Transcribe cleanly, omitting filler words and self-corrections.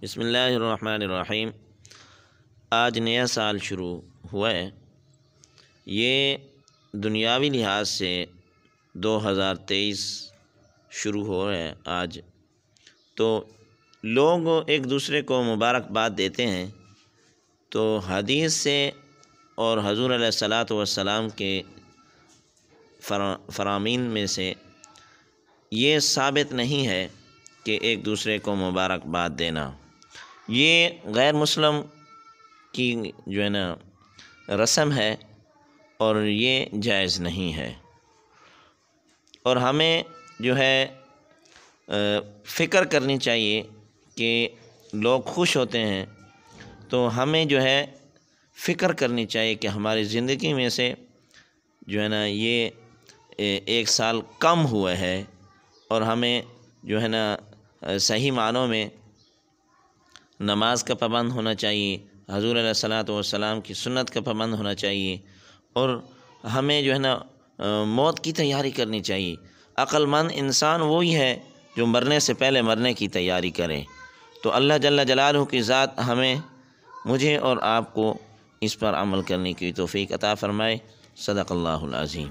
بسم اللہ الرحمن الرحیم۔ آج نیا سال شروع ہوا ہے۔ یہ دنیاوی لحاظ سے 2023 شروع ہو رہا ہے آج، تو لوگ ایک دوسرے کو مبارکباد دیتے ہیں۔ تو حدیث سے اور حضور علیہ الصلاۃ والسلام کے فرامین میں سے یہ ثابت نہیں ہے کہ ایک دوسرے کو مبارکباد دینا یہ غیر مسلم کی جو ہے نا رسم ہے، اور یہ جائز نہیں ہے۔ اور ہمیں جو ہے فکر کرنی چاہیے کہ لوگ خوش ہوتے ہیں، تو ہمیں جو ہے فکر کرنی چاہیے کہ ہماری زندگی میں سے جو ہے نا یہ ایک سال کم ہوا ہے، اور ہمیں جو ہے نا صحیح معنوں میں نماز کا پابند ہونا چاہیے، حضور علیہ الصلاۃ والسلام کی سنت کا پابند ہونا چاہیے، اور ہمیں جو ہے نا موت کی تیاری کرنی چاہیے۔ عقل مند انسان وہی ہے جو مرنے سے پہلے مرنے کی تیاری کرے۔ تو اللہ جل جلالہ کی ذات مجھے اور آپ کو اس پر عمل کرنے کی توفیق عطا فرمائے۔ صدق اللہ العظیم۔